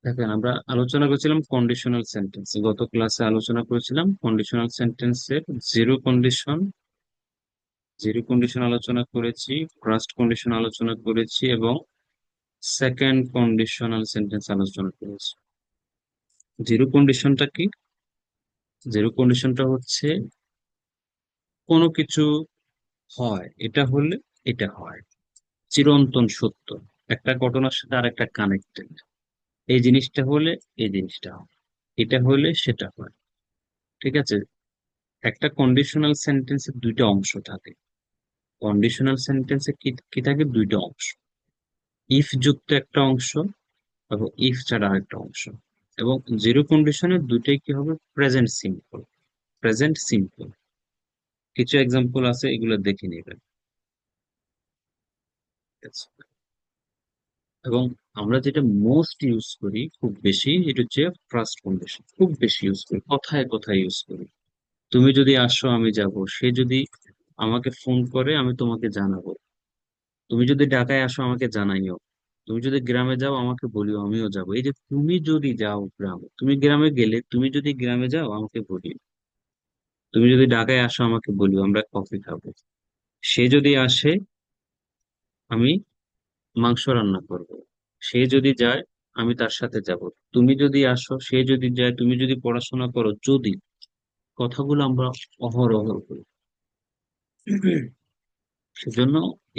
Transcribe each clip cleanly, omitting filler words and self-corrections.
দেখেন, আমরা আলোচনা করেছিলাম কন্ডিশনাল সেন্টেন্স। গত ক্লাসে আলোচনা করেছিলাম কন্ডিশনাল সেন্টেন্সের জিরো কন্ডিশন। জিরো কন্ডিশন আলোচনা করেছি, ফার্স্ট কন্ডিশন আলোচনা করেছি এবং সেকেন্ড কন্ডিশনাল সেন্টেন্স আলোচনা করেছি। জিরো কন্ডিশনটা কি? জিরো কন্ডিশনটা হচ্ছে কোনো কিছু হয়, এটা হলে এটা হয়, চিরন্তন সত্য, একটা ঘটনার সাথে আর একটা কানেক্টেড। এই জিনিসটা হলে এই জিনিসটা হয়, এটা হলে সেটা হয়। ঠিক আছে? একটা কন্ডিশনাল সেন্টেন্সে দুইটা অংশ থাকে। কন্ডিশনাল সেন্টেন্সে কি কি থাকে? দুইটা অংশ, ইফ যুক্ত একটা অংশ এবং ইফ ছাড়া আরেকটা অংশ। এবং জিরো কন্ডিশনের দুইটাই কি হবে? Present simple. Present simple. কিছু এক্সাম্পল আছে, এগুলো দেখে নেবেন। ঠিক আছে? এবং আমরা যেটা মোস্ট ইউজ করি খুব বেশি, এটা হচ্ছে ফার্স্ট কন্ডিশন। খুব বেশি ইউজ করি, কথায় কথায় ইউজ করি। তুমি যদি আসো আমি যাব, সে যদি আমাকে ফোন করে আমি তোমাকে জানাবো, তুমি যদি ঢাকায় আসো আমাকে জানাইও, তুমি যদি গ্রামে যাও আমাকে বলিও আমিও যাব। এই যে তুমি যদি যাও গ্রামে, তুমি গ্রামে গেলে, তুমি যদি গ্রামে যাও আমাকে বলিও, তুমি যদি ঢাকায় আসো আমাকে বলিও, আমরা কফি খাবো। সে যদি আসে আমি মাংস রান্না করব। সে যদি যায় আমি তার সাথে যাব। তুমি যদি আসো, সে যদি যায়, তুমি যদি পড়াশোনা করো, যদি, কথাগুলো আমরা অহরহ করি। সেজন্য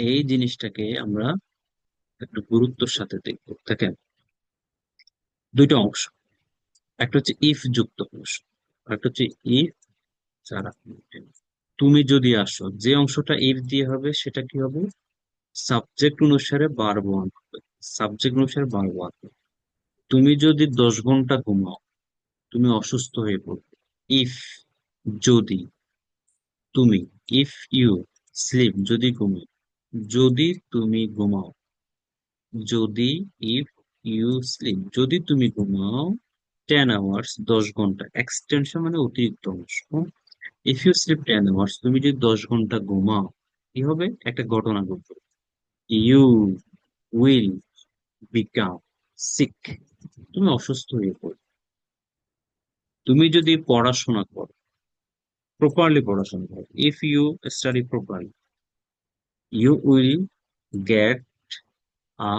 এই জিনিসটাকে আমরা একটু গুরুত্বের সাথে দেখবো। দেখেন, দুইটা অংশ, একটা হচ্ছে ইফ যুক্ত অংশ, আর একটা হচ্ছে ইফ ছাড়া। তুমি যদি আসো, যে অংশটা ইফ দিয়ে হবে সেটা কি হবে? সাবজেক্ট অনুসারে ভার্ব ওয়ান হবে। সাবজেক্ট অনুসারে ভার্ব ওয়ান হবে। তুমি যদি 10 ঘন্টা ঘুমাও, তুমি অসুস্থ হয়ে পড়বে। ইফ, যদি, তুমি, ইফ ইউ স্লিপ, যদি ঘুমাও, যদি তুমি ঘুমাও, যদি, ইফ ইউ স্লিপ, যদি তুমি ঘুমাও 10 আওয়ার্স, 10 ঘন্টা, এক্সটেনশন মানে অতিরিক্ত অংশ। ইফ ইউ স্লিপ 10 আওয়ার্স, তুমি যদি 10 ঘন্টা ঘুমাও, কি হবে? একটা ঘটনা ঘটবে। ইউ উইল বিকাম সিক, তুমি অসুস্থ হয়ে পড়বে। তুমি যদি পড়াশোনা করো, প্রপারলি পড়াশোনা করো, if you study properly, you will get a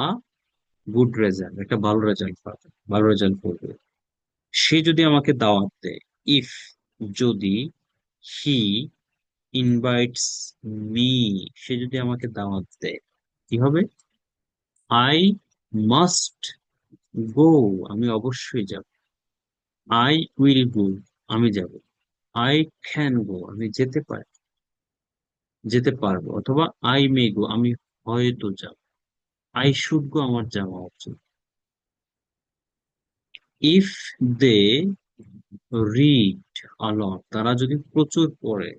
good result, একটা ভালো রেজাল্ট পাবে, ভালো রেজাল্ট করবে। সে যদি আমাকে দাওয়াত দেয়, ইফ, যদি, হি ইনভাইটস মি, সে যদি আমাকে দাওয়াত দেয়, কি হবে? আই মাস্ট গো, আমি অবশ্যই যাব। আই উইল গো, আমি যাব। আই ক্যান গো, আমি যেতে পারি, যেতে পারবো। অথবা আই মে গো, আমি হয়তো যাব। আই শুড গো, আমার যাওয়া উচিত। ইফ দে রিড অলট, তারা যদি প্রচুর পড়ে,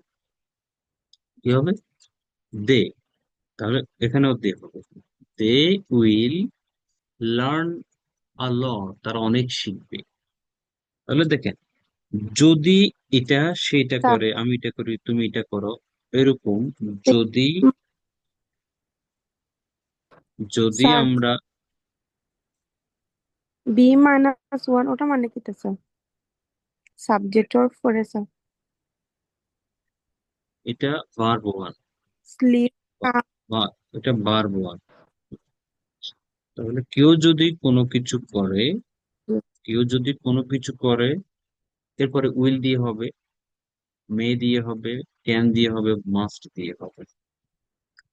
কি হবে? দে, তাহলে এখানেও দে হবে। দে উইল লার্ন অলট, তারা অনেক শিখবে। তাহলে দেখেন, যদি এটা সেটা স্যার, করে, আমি এটা করি, তুমি এটা করো, এরকম। যদি, যদি স্যার, আমরা, বি মাইনাস ওয়ান ওটা মানে কি তা স্যার? সাবজেক্টর পরে স্যার। এটা ভার্ব ওয়ান, স্লিপ। বা এটা ভার্ব ওয়ান। তাহলে কেউ যদি কোনো কিছু করে, কেউ যদি কোনো কিছু করে, এরপরে উইল দিয়ে হবে, মে দিয়ে হবে, ক্যান দিয়ে হবে, মাস্ট দিয়ে হবে।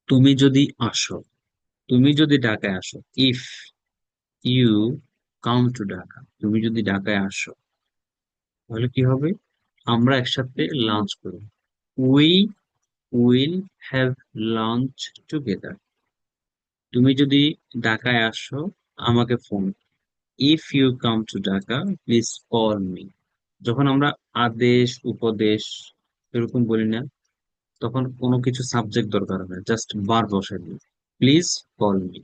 তুমি যদি আসো, তুমি যদি ঢাকায় আসো, if you come to Dhaka, তুমি যদি ঢাকায় আসো, তাহলে কি হবে? আমরা একসাথে লাঞ্চ করব। We will have lunch together. তুমি যদি ঢাকায় আসো আমাকে phone, if you come to Dhaka please call me. যখন আমরা আদেশ উপদেশ এরকম বলি না, তখন কোনো কিছু সাবজেক্ট দরকার হবে না, জাস্ট বার বসাই দিই। Please call me,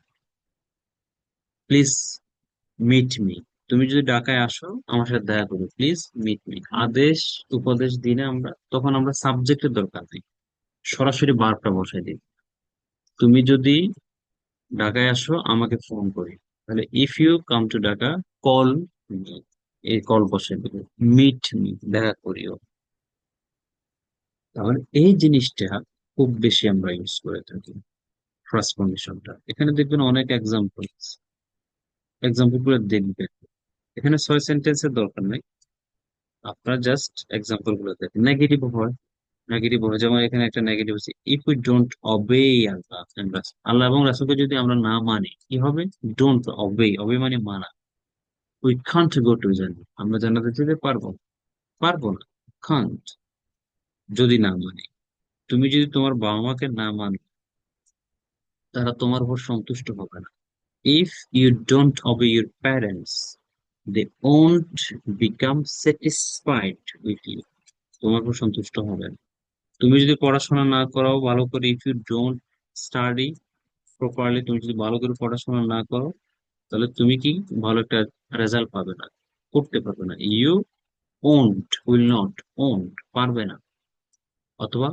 please meet me. তুমি যদি ঢাকায় আসো আমার সাথে দেখা করো, প্লিজ মিট মি। আদেশ উপদেশ দিনে আমরা, তখন আমরা সাবজেক্টের দরকার নেই, সরাসরি বার্বটা বসাই দিই। তুমি যদি ঢাকায় আসো আমাকে ফোন করি, তাহলে if you come to Dhaka call me, এই কল বসে দিল, মিট মি, দেখা করিও। তাহলে এই জিনিসটা খুব বেশি আমরা ইউজ করে থাকি। ফার্স্ট কন্ডিশনটা এখানে দেখবেন অনেক এক্সাম্পল, এক্সাম্পল গুলো দেখবেন। এখানে 6 সেন্টেন্সের দরকার নাই, আপনার জাস্ট এক্সাম্পল গুলো দেখেন। নেগেটিভ হয়, নেগেটিভ হয়, যেমন এখানে একটা নেগেটিভ হচ্ছে if we don't অবে Allah and রাসূল। আল্লাহ এবং রাসূলকে যদি আমরা না মানি কি হবে? ডোন্ট অবে, অবে মানে মানা। উই কান্ট গো টু জান্নাত, আমরা জান্নাতে যেতে পারবো না, পারবো না, কান্ট, যদি না মানি। তুমি যদি তোমার বাবা মাকে না মানো, তারা তোমার উপর সন্তুষ্ট হবে না। If you don't obey your parents, they won't become satisfied with you, তোমার উপর সন্তুষ্ট হবে না। তুমি যদি পড়াশোনা না করাও ভালো করে, if you don't study properly, তুমি যদি ভালো করে পড়াশোনা না করো, তাহলে তুমি কি ভালো একটা রেজাল্ট পাবে না, করতে পারবে না। You won't, will not, won't পারবে না, অথবা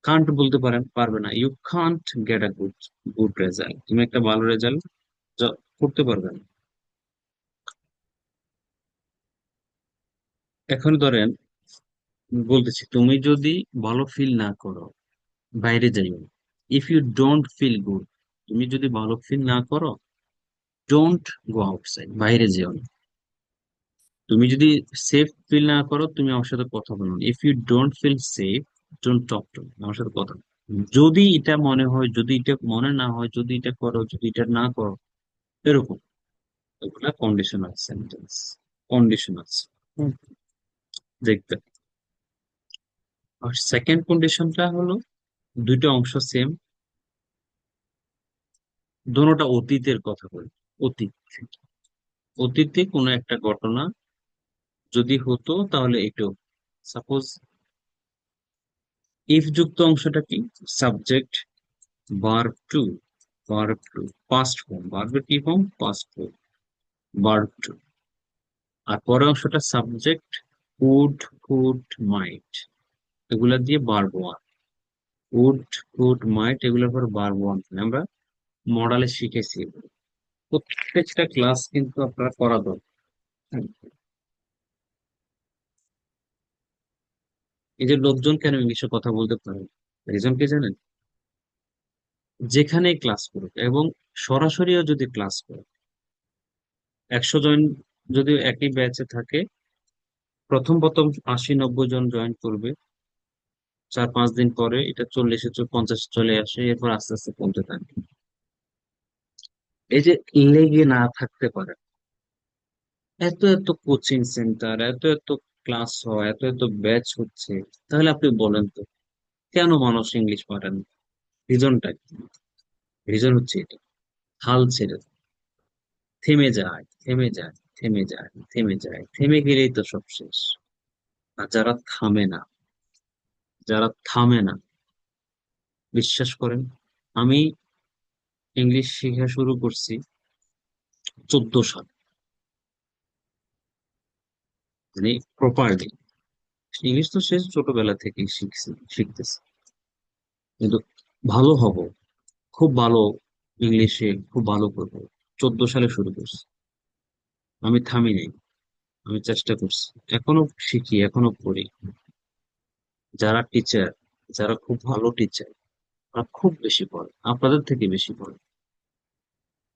কান্ট বলতে পারেন, পারবে না। You can't get a good good result, তুমি একটা ভালো রেজাল্ট করতে পারবে না। এখন ধরেন বলতেছি, তুমি যদি ভালো ফিল না করো, বাইরে যাইও। If you don't feel good, তুমি যদি ভালো ফিল না করো, ডোন্ট গো আউটসাইড, বাইরে যেও না। তুমি যদি সেফ ফিল না করো, তুমি আমার সাথে কথা বলো না। If you don't feel safe, don't talk to, আমার সাথে কথা বলো না। যদি এটা মনে হয়, যদি এটা মনে না হয়, যদি এটা করো, যদি এটা না করো, এরকম, এগুলা কন্ডিশনাল সেন্টেন্স, কন্ডিশনাল দেখবে। আর সেকেন্ড কন্ডিশনটা হলো দুইটা অংশ সেম, দোনোটা অতীতের কথা বলি। অতীত, অতীতে কোনো একটা ঘটনা যদি হতো তাহলে একটু, সাপোজ ইফ যুক্ত অংশটা কি? Subject, verb two, verb two, past form, ভার্বের কি form? Past form, verb two. আর পরের অংশটা সাবজেক্ট, উড, কুড, মাইট, এগুলা দিয়ে verb one. Would, could, might, এগুলোর পর ভার্ব ওয়ান আমরা মডেলে শিখেছি এগুলো। প্রত্যেকটা ক্লাস কিন্তু আপনারা করা দরকার। হ্যাঁ, এই যে লোকজন কেন ইংলিশে কথা বলতে পারে, রিজন কি জানেন? যেখানেই ক্লাস করুক এবং সরাসরিও যদি ক্লাস করে, 100 জন যদি একই ব্যাচে থাকে, প্রথম প্রথম 80-90 জন জয়েন করবে, 4-5 দিন পরে এটা 40-50 চলে আসে, এরপর আস্তে আস্তে কমতে থাকে। এই যে লেগে না থাকতে পারে, এত এত কোচিং সেন্টার, এত এত ক্লাস হয়, এত এত ব্যাচ হচ্ছে, তাহলে আপনি বলেন তো কেন মানুষ ইংলিশ পারে না? রিজনটা কি? রিজন হচ্ছে এটা, হাল ছেড়ে দেয়, থেমে যায়, থেমে যায়, থেমে যায়, থেমে যায়, থেমে গেলেই তো সব শেষ। আর যারা থামে না, যারা থামে না, বিশ্বাস করেন, আমি ইংলিশ শেখা শুরু করছি 14 সাল, মানে প্রপারলি। ইংলিশ তো সে ছোটবেলা থেকেই শিখতেছি, কিন্তু ভালো হব, খুব ভালো ইংলিশে খুব ভালো করবো 14 সালে শুরু করছি। আমি থামি নাই, আমি চেষ্টা করছি, এখনো শিখি, এখনো পড়ি। যারা টিচার, যারা খুব ভালো টিচার, তারা খুব বেশি পড়ে, আপনাদের থেকে বেশি পড়ে।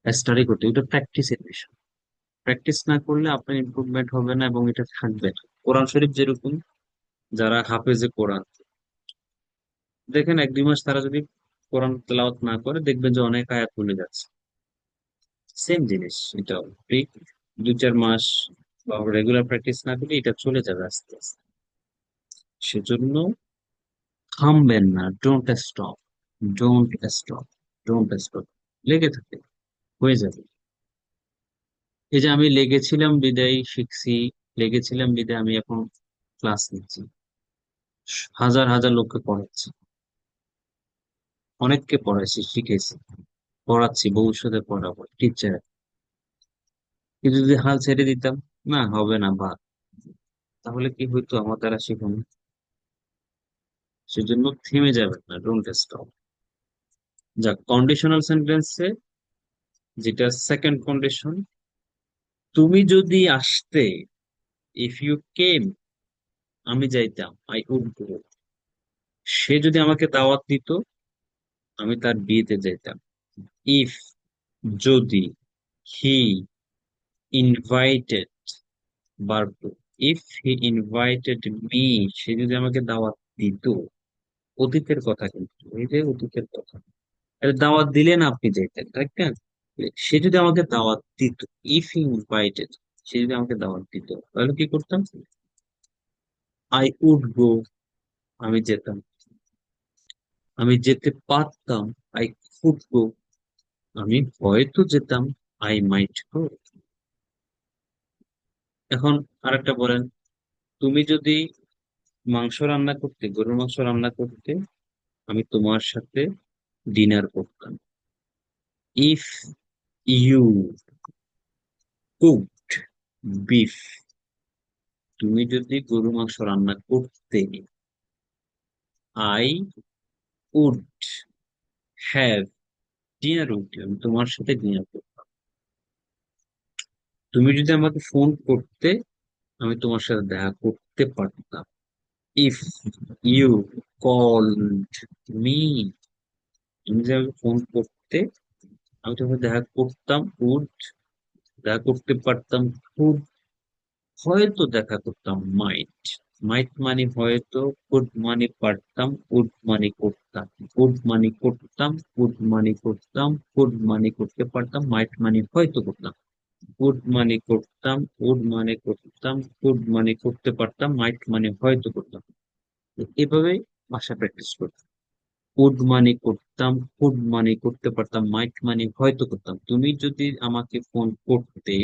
স্টাডি করতে, এটা প্র্যাকটিসের বিষয়। প্র্যাকটিস না করলে আপনার ইমপ্রুভমেন্ট হবে না এবং এটা থাকবে না। কোরআন শরীফ যেরকম, যারা হাফেজে কোরআন, দেখেন 1-2 মাস তারা যদি কোরআন তেলাওয়াত না করে, দেখবেন যে অনেক আয়াত ভুলে যাচ্ছে। সেম জিনিস এটাও ঠিক, 2-4 মাস বা রেগুলার প্র্যাকটিস না করলে এটা চলে যাবে আস্তে আস্তে। সেজন্য থামবেন না, don't stop, don't stop, don't stop, লেগে থাকে, হয়ে যাবে। এই যে আমি লেগেছিলাম বিদায় শিখছি, লেগেছিলাম বিদায় আমি এখন ক্লাস নিচ্ছি, হাজার হাজার লোককে পড়াচ্ছি, অনেককে পড়াইছি, শিখেছি, পড়াচ্ছি, ভবিষ্যতে পড়াবো, টিচার। কিন্তু যদি হাল ছেড়ে দিতাম, না হবে না বা, তাহলে কি হইতো? আমার দ্বারা শেখানো। সেজন্য থেমে যাবেন না, ডোন্ট স্টপ। যাক, কন্ডিশনাল সেন্টেন্সে যেটা সেকেন্ড কন্ডিশন, তুমি যদি আসতে, ইফ ইউ কেম, আমি যাইতাম, আই উড গো। সে যদি আমাকে দাওয়াত দিত, আমি তার বিয়েতে যাইতাম। ইফ, যদি, he invited, verb two. If he invited me, সে যদি আমাকে দাওয়াত দিত, অতীতের কথা, কিন্তু এই যে অতীতের কথা, তাহলে দাওয়াত দিলেন আপনি যেতেন, তাই না? সে যদি আমাকে দাওয়াত দিত, ইফ হি ইনভাইটেড, সে যদি আমাকে দাওয়াত দিত, তাহলে কি করতাম? আই উড গো, আমি যেতাম। আমি যেতে পারতাম, আই কুড গো, আমি হয়তো যেতাম, আই মাইট গো। এখন আরেকটা বলেন, তুমি যদি মাংস রান্না করতে, গরুর মাংস রান্না করতে, আমি তোমার সাথে ডিনার করতাম। ইফ ইউ কুকড বিফ, তুমি যদি গরু মাংস রান্না করতে, I would have dinner with you, আমি তোমার সাথে ডিনার করতাম। তুমি যদি আমাকে ফোন করতে, আমি তোমার সাথে দেখা করতে পারতাম। ইফ ইউ কল্ড মি, তুমি যদি আমাকে ফোন করতে, আমি তোমার সাথে দেখা করতাম। উড, দেখা করতে পারতাম। কুড, হয়তো দেখা করতাম। মাইট, মাইট মানে হয়তো। কুড মানে পারতাম। উড মানে করতাম। উড মানে করতাম। উড মানে করতাম। কুড মানে করতে পারতাম। মাইট মানে হয়তো করতাম। উড মানে করতাম। উড মানে করতাম। কুড মানে করতে পারতাম। মাইট মানে হয়তো করতাম। এভাবে ভাষা প্র্যাকটিস করতাম। উড মানে করতাম। কুড মানে করতে পারতাম। মাইট মানে হয়তো করতাম। তুমি যদি আমাকে ফোন করতে,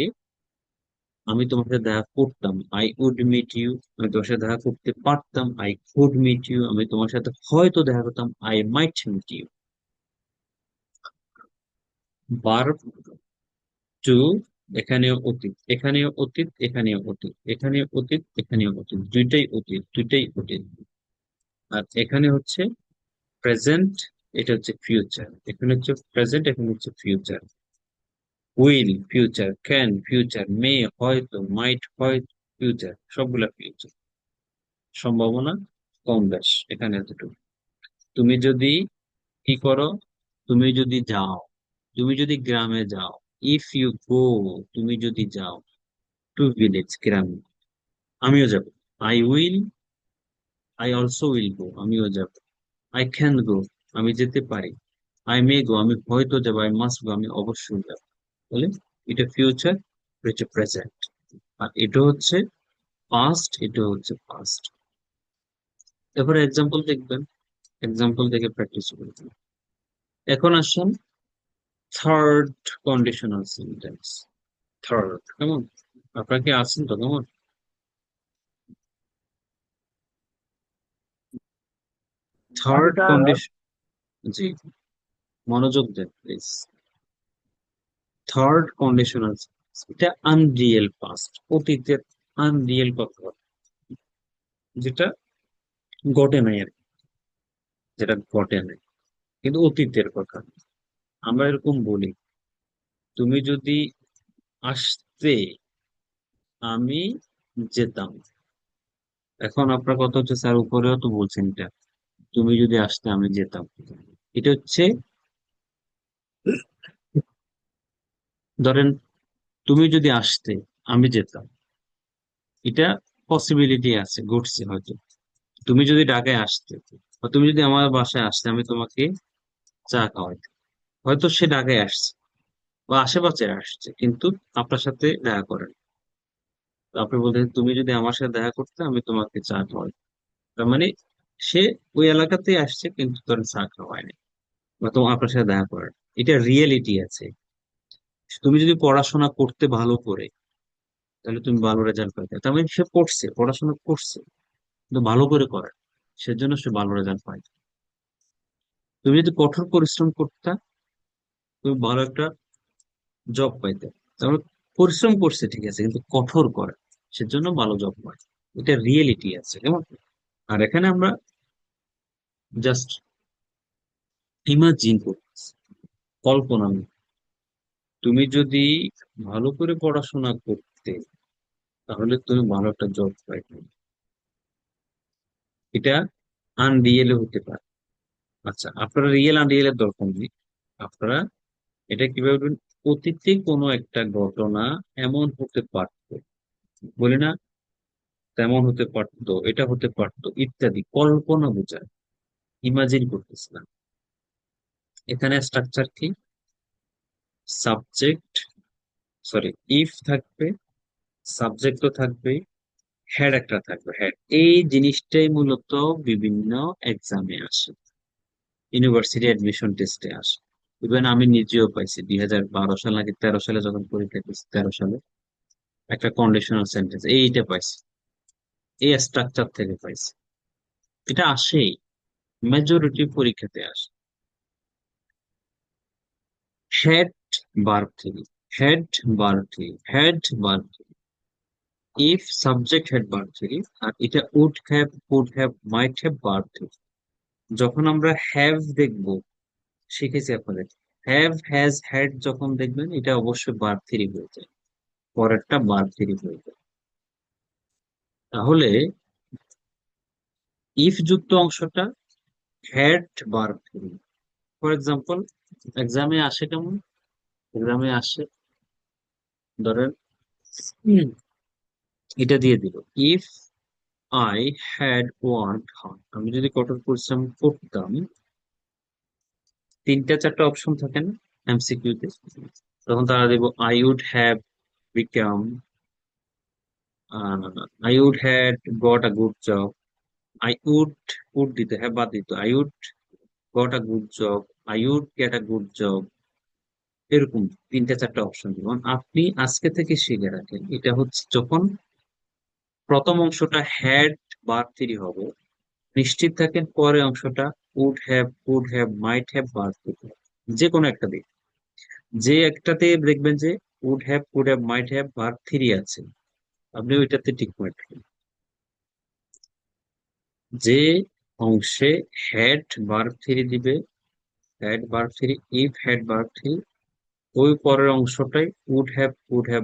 আমি তোমার সাথে দেখা করতাম। আই উড মিট ইউ, আমি তোমার সাথে দেখা করতে পারতাম। আই কুড মিট ইউ, আমি তোমার সাথে হয়তো দেখা করতাম। I might meet you. Verb two, এখানেও অতীত, এখানেও অতীত, এখানেও অতীত, এখানেও অতীত, এখানেও অতীত, দুইটাই অতীত, দুইটাই অতীত। আর এখানে হচ্ছে প্রেজেন্ট, এটা হচ্ছে ফিউচার। এখানে হচ্ছে প্রেজেন্ট, এখানে হচ্ছে future. Will future, can future, may হয়তো, মাইট হয়তো, ফিউচার, সবগুলা ফিউচার। সম্ভাবনা কম বেশ, এখানে এতটুকু। তুমি যদি কি করো, তুমি যদি যাও, তুমি যদি গ্রামে যাও, ইফ ইউ গো, তুমি যদি যাও টু ভিলেজ, গ্রামে, আমিও যাব। I will, I also will go, আমিও যাব। আই ক্যান গো, আমি যেতে পারি। আই মে গো, আমি হয়তো যাবো। আই মাস্ট গো, আমি অবশ্যই যাবো। বলে, এটা ফিউচার, এটা হচ্ছে প্রেজেন্ট, আর এটা হচ্ছে পাস্ট, এটা হচ্ছে পাস্ট। এরপরে এক্সাম্পল দেখবেন, এক্সাম্পল দেখে প্র্যাকটিস করবেন। এখন আসুন থার্ড কন্ডিশনাল সেন্টেন্স। থার্ড, কেমন? আপনারা কি আছেন তো? কেমন? আচ্ছা থার্ড স্যার। কন্ডিশন, জি, মনোযোগ দেন প্লিজ। থার্ড কন্ডিশনাল, এটা আনরিয়েল পাস্ট, অতীতের আনরিয়েল কথা, যেটা ঘটে নাই আর কি, যেটা ঘটে নাই, কিন্তু অতীতের কথা। আমরা এরকম বলি, তুমি যদি আসতে, আমি যেতাম। এখন আপনার কথা হচ্ছে, স্যার উপরেও তো বলছেন এটা, তুমি যদি আসতে আমি যেতাম। এটা হচ্ছে, ধরেন, তুমি যদি আসতে আমি যেতাম, এটা পসিবিলিটি আছে, ঘটছে হয়তো। তুমি যদি ঢাকায় আসতে, বা তুমি যদি আমার বাসায় আসতে, আমি তোমাকে চা খাওয়াইতাম। হয়তো সে ঢাকায় আসছে বা আশেপাশে আসছে, কিন্তু আপনার সাথে দেখা করেন। তো আপনি বলতেন, তুমি যদি আমার সাথে দেখা করতে, আমি তোমাকে চা খাওয়াই। তার মানে সে ওই এলাকাতেই আসছে, কিন্তু তোর চা খাওয়ায়নি বা তোমার আপনার সাথে দেখা করেন। এটা রিয়েলিটি আছে। তুমি যদি পড়াশোনা করতে ভালো করে, তাহলে তুমি ভালো রেজাল্ট পাইতে। তার মানে সে পড়ছে, পড়াশোনা করছে, কিন্তু ভালো করে করে, সেজন্য সে ভালো রেজাল্ট পায়। তুমি যদি কঠোর পরিশ্রম করতে, তুমি ভালো একটা জব পাইতে। তাহলে পরিশ্রম করছে ঠিক আছে, কিন্তু কঠোর করে, সেজন্য ভালো জব পায়। এটা রিয়েলিটি আছে, কেমন? আর এখানে আমরা জাস্ট ইমাজিন করতেছি, কল্পনা নেই। তুমি যদি ভালো করে পড়াশোনা করতে, তাহলে তুমি ভালো একটা জব পাইতে। এটা আনরিয়েল হতে পারে। আচ্ছা, আপনারা রিয়েল আনরিয়েল এর দরকার নেই। আপনারা এটা কিভাবে বলবেন? অতীতে কোনো একটা ঘটনা এমন হতে পারতো, বলি না, তেমন হতে পারতো, এটা হতে পারতো ইত্যাদি, কল্পনা বোঝায়, ইমাজিন করতেছিলাম। এখানে স্ট্রাকচার কি? সাবজেক্ট, সরি, ইফ থাকবে, সাবজেক্ট তো থাকবে, হ্যাড একটা থাকবে, হ্যাড। এই জিনিসটাই মূলত বিভিন্ন এক্সামে আসে, ইউনিভার্সিটি অ্যাডমিশন টেস্টে আসে। ইভেন আমি নিজেও পাইছি 2012 সাল নাকি 13 সালে, যখন পরীক্ষা দিয়েছি 13 সালে, একটা কন্ডিশনাল সেন্টেন্স এইটা পাইছি, এই স্ট্রাকচার থেকে পাইছি। এটা আসেই, মেজরিটি পরীক্ষাতে আসে। Had, verb three, had, verb three, had, verb three, if subject had verb three, আর এটা would have, could have, might have, verb three. যখন আমরা হ্যাভ দেখব, শিখেছি আপনাদের, হ্যাভ, হ্যাজ, হ্যাড যখন দেখবেন, এটা অবশ্যই ভার্ব থ্রি হয়ে যায়, পরেরটা ভার্ব থ্রি হয়ে যায়। তাহলে ইফ যুক্ত অংশটা had verb three. For example, এক্সামে আসে কেমন? এক্সামে আসে, ধরেন, হুম, এটা দিয়ে দিল, if I had worked hard, আমি যদি কঠোর পরিশ্রম করতাম, তিনটা চারটা অপশন থাকে না এমসিকিউ তে, তখন তারা দেবো I would have become, I would had got a good job, I would দিতে, হ্যাঁ বাদ দিত, I would got a good job, I would get a good job, এরকম তিনটা চারটা অপশন দিব। আপনি আজকে থেকে শিখে রাখেন, এটা হচ্ছে যখন প্রথম অংশটা হ্যাড ভার্ব থ্রি হবে, নিশ্চিত থাকেন পরের অংশটা would have, could have, might have, verb three, যে কোনো একটা দিক, যে একটাতে দেখবেন যে would have, could have, might have, verb three আছে, আপনি ওইটাতে টিক মার্ক দিন। যে অংশে হ্যাড ভার্ব থ্রি দিবে, had verb three, if had verb three, ওই পরের অংশটাই would have, could have,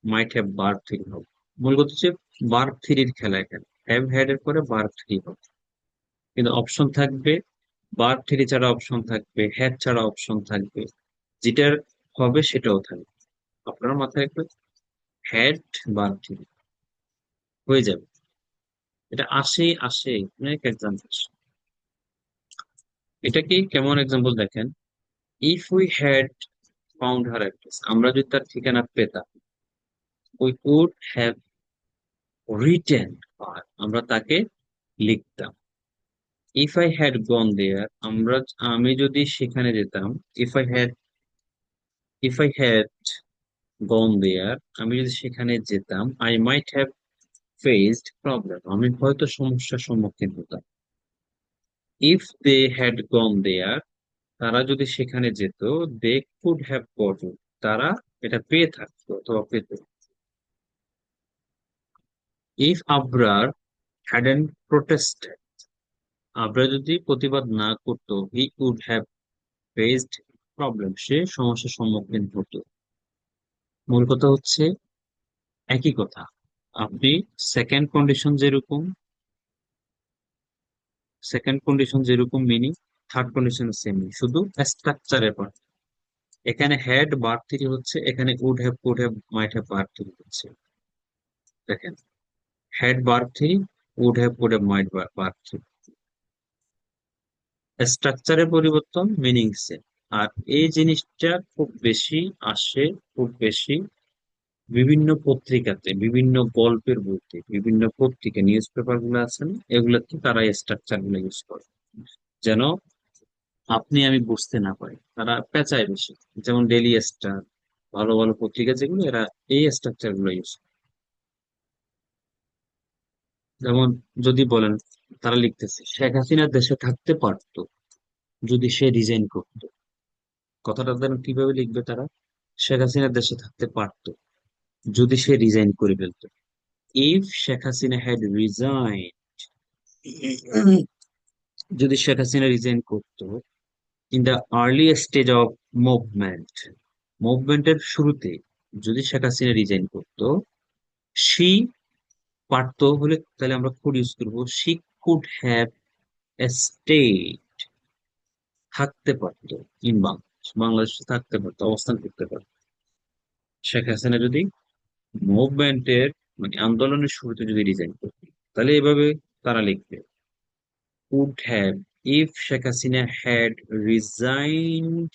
might have, verb three হবে। মূল কথা হচ্ছে ভার্ব থ্রির খেলা এখানে, হ্যাভ হ্যাড এর পরে ভার্ব থ্রি হবে। কিন্তু অপশন থাকবে, ভার্ব থ্রি ছাড়া অপশন থাকবে, হ্যাড ছাড়া অপশন থাকবে, যেটার হবে সেটাও থাকবে। আপনার মাথায় রাখবেন, হ্যাড ভার্ব থ্রি হয়ে যাবে। এটা আসে আসে, অনেক এক্সাম্পল। এটা কি কেমন এক্সাম্পল দেখেন, if we had found her address, আমরা যদি তার ঠিকানা পেতাম, উই উড হ্যাভ রিটেন হার, আমরা তাকে লিখতাম। ইফ আই হ্যাড গন দেয়ার, আমি যদি সেখানে যেতাম, ইফ আই হ্যাড, গন দেয়ার, আমি যদি সেখানে যেতাম, I might have faced problem, আমি হয়তো সমস্যার সম্মুখীন হতাম। ইফ দে হ্যাড গন দেয়ার, তারা যদি সেখানে যেত, they could have got it, তারা এটা পেয়ে থাকতো অথবা পেত। If Abrar hadn't protested, Abrar যদি প্রতিবাদ না করতো, he would have faced problem, সে সমস্যার সম্মুখীন হতো। মূল কথা হচ্ছে একই কথা। আপনি সেকেন্ড কন্ডিশন যেরকম, মিনিং, থার্ড কন্ডিশন সেম, শুধু স্ট্রাকচারের পার্ট। এখানে হ্যাড ভার্ব থ্রি হচ্ছে, এখানে would have, could have, might have, verb three হচ্ছে। দেখেন, had verb three, would have, could have, might verb three, স্ট্রাকচারের পরিবর্তন, মিনিং সেম। আর এই জিনিসটা খুব বেশি আসে, খুব বেশি বিভিন্ন পত্রিকাতে, বিভিন্ন গল্পের বইতে, বিভিন্ন পত্রিকা, নিউজ পেপার গুলো আছেন, এগুলোতে তারা স্ট্রাকচার গুলো ইউজ করে, যেন আপনি আমি বুঝতে না পারি। তারা পেঁচায় বেশি, যেমন ডেইলি স্টার, ভালো ভালো পত্রিকা যেগুলো, এরা এই স্ট্রাকচার গুলো ইউজ করে। যেমন যদি বলেন, তারা লিখতেছে শেখ হাসিনা দেশে থাকতে পারতো যদি সে রিজাইন করতো, কথাটা তারা কিভাবে লিখবে? তারা শেখ হাসিনা দেশে থাকতে পারতো যদি সে রিজাইন করে ফেলতো, if Sheikh Hasina had resign, যদি শেখ হাসিনা রিজাইন করতো in the early stage of movement, মুভমেন্টের শুরুতে যদি শেখ হাসিনা রিজাইন করতো, শি পারতো হলে তাহলে আমরা কুড ইউজ করবো, শি কুড হ্যাভ স্টেড, থাকতে পারতো, ইন বাংলাদেশ, বাংলাদেশে থাকতে পারতো, অবস্থান করতে পারতো। শেখ হাসিনা যদি মুভমেন্টের মানে আন্দোলনের শুরুতে যদি রিজাইন করতো, তাহলে এভাবে তারা লিখবে, would have if Sheikh Hasina had resigned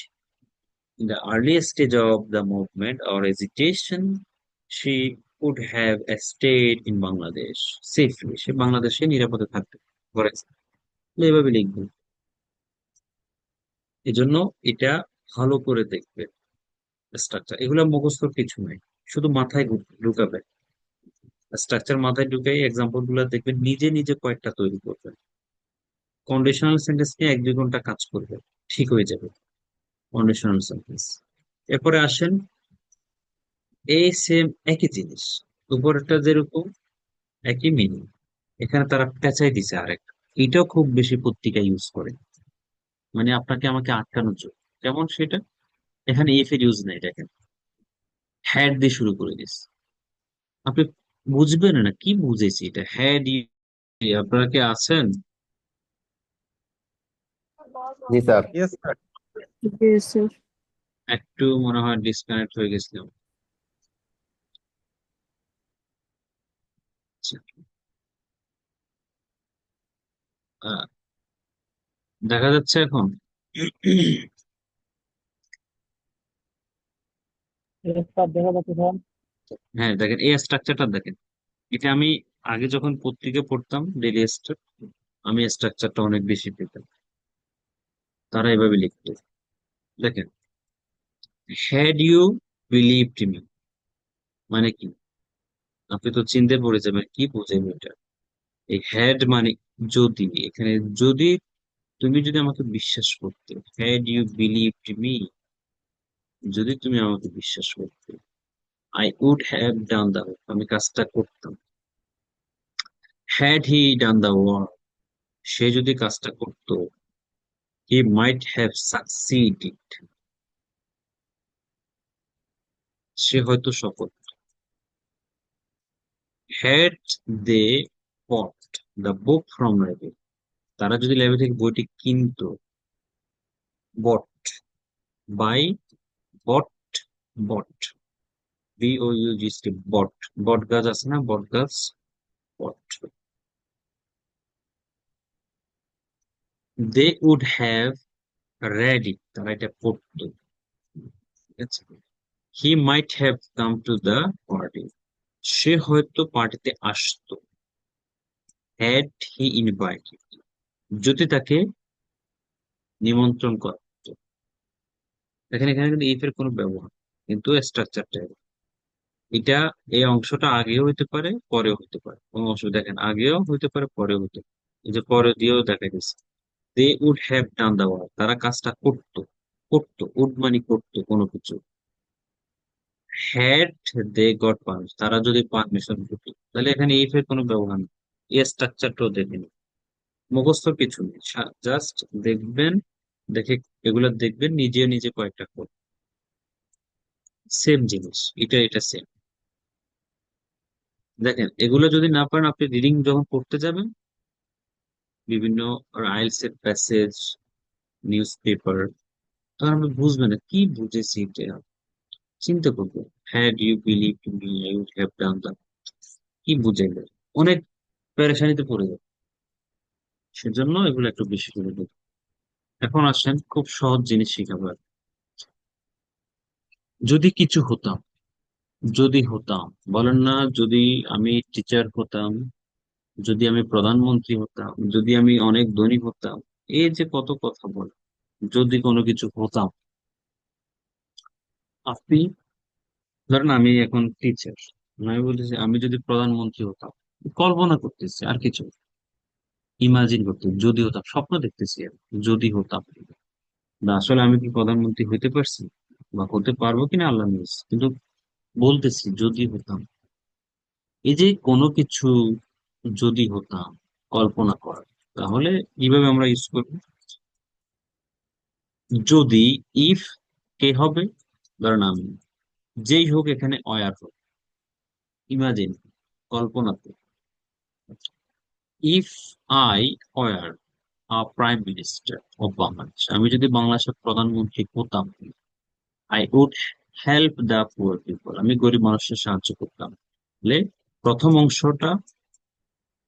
in the early stage of the movement or agitation, she would have stayed in Bangladesh safely. সে বাংলাদেশে নিরাপদে থাকতে করেছে, এভাবে লিখবে। এজন্য এটা ভালো করে দেখবে স্ট্রাকচার, এগুলো মুখস্থর কিছু নাই, শুধু মাথায় ঢুকাবে। স্ট্রাকচার মাথায় ঢুকাই এক্সাম্পল গুলো দেখবেন, নিজে নিজে কয়েকটা তৈরি করবেন, কন্ডিশনাল সেন্টেন্স নিয়ে 1-2 ঘন্টা কাজ করবে, ঠিক হয়ে যাবে কন্ডিশনাল সেন্টেন্স। এরপরে আসেন, এই সেম একই জিনিস, উপরেরটা যেরকম একই মিনিং, এখানে তারা পেঁচাই দিছে আরেকটা। এটাও খুব বেশি পত্রিকা ইউজ করে, মানে আপনাকে আমাকে আটকানোর জন্য। যেমন সেটা, এখানে এফ এর ইউজ নাই, দেখেন হ্যাড দিয়ে শুরু করে দিস। আপনি বুঝবেন না কি বুঝেছি, এটা হ্যাড। আপনারা কি আছেন? জি sir. Yes, sir. Yes, sir. একটু মনে হয় ডিসকানেক্ট হয়ে গেছিলাম। আচ্ছা, আহ, দেখা যাচ্ছে এখন? হ্যাঁ দেখেন, এই স্ট্রাকচারটা দেখেন, এটা আমি আগে যখন পত্রিকা পড়তাম ডেইলি স্টার, আমি স্ট্রাকচারটা অনেক বেশি পেতাম। তারা এভাবে লিখতো, দেখেন, হ্যাড ইউ বিলিভড মি, মানে কি? আপনি তো চিনতে পড়ে যাবেন কি বোঝেন এটা। এই হ্যাড মানে যদি, এখানে যদি, তুমি যদি আমাকে বিশ্বাস করতে, হ্যাড ইউ বিলিভড মি, যদি তুমি আমাকে বিশ্বাস করতে, আই উড হ্যাভ ডান দা, আমি কাজটা করতাম। Had he done the work, সে যদি কাজটা করতো, হি মাইট হ্যাভ সাকসিডেড, সে হয়তো সফল। Had they bought the book from library, তারা যদি লাইব্রেরি থেকে বইটি কিনতো, বট, বাই, বট, বট, BOUGST, বট, বট গাছ আছে না, বট গাছ, বট। They would have read it, তারা এটা পড়তো, ঠিক আছে। He might have come to the party, সে হয়তো পার্টিতে আসতো। হ্যাড হি ইনভাইটেড, যদি তাকে নিমন্ত্রণ করা হতো। দেখেন এখানে কিন্তু ইফ এর কোনো ব্যবহার, কিন্তু স্ট্রাকচারটা এটা, এই অংশটা আগেও হইতে পারে পরেও হইতে পারে, কোনো অংশ দেখেন আগেও হইতে পারে পরেও হইতে পারে, এই যে পরে দিয়েও দেখা গেছে। They would have done the work, তারা কাজটা করতো, করতো, উড মানে করতো কোনো কিছু। হ্যাড দে গট পারমিশন, তারা যদি পারমিশন পেত, তাহলে এখানে ইফ এর কোনো ব্যবহার নেই। এই স্ট্রাকচারটাও দেখেন, মুখস্থ কিছু নেই, জাস্ট দেখবেন, দেখে এগুলা দেখবেন, নিজে নিজে কয়েকটা কোড, সেম জিনিস, এটা এটা সেম। দেখেন এগুলো যদি না পারেন, আপনি রিডিং যখন পড়তে যাবেন, বিভিন্ন আইএলটিএস এর প্যাসেজ, নিউজ পেপার, তখন আপনি বুঝবেন না কি বুঝেছি এটা, চিন্তা করবো, had you believe me I would have done that, কি বুঝাইলে, অনেক পেরেশানিতে পড়ে যাবে। সেজন্য এগুলো একটু বেশি করে দেখুন। এখন আসেন খুব সহজ জিনিস শিখাবো। যদি কিছু হতাম, যদি হতাম, বলেন না, যদি আমি টিচার হতাম, যদি আমি প্রধানমন্ত্রী হতাম, যদি আমি অনেক ধনী হতাম, এই যে কত কথা বলে, যদি কোনো কিছু হতাম। আপনি ধরেন আমি এখন টিচার, আমি বলতেছি আমি যদি প্রধানমন্ত্রী হতাম, কল্পনা করতেছি আর কিছু, ইমাজিন করতে, যদি হতাম, স্বপ্ন দেখতেছি আমি, যদি হতাম। না আসলে আমি কি প্রধানমন্ত্রী হইতে পারছি বা হতে পারবো কিনা আল্লাহ নিউজ, কিন্তু বলতেছি যদি হতাম। এই যে কোনো কিছু যদি হতাম, কল্পনা করা, তাহলে কিভাবে আমরা ইউজ করবো? যদি, ইফ কে হবে, ধরেন আমি, যেই হোক এখানে অয়ার হোক, ইমাজিন, কল্পনাতে, if I were prime minister of Bangladesh, আমি যদি বাংলাদেশের প্রধানমন্ত্রী হতাম, I would help the poor people, আমি গরিব মানুষের সাহায্য করতাম। তাহলে প্রথম অংশটা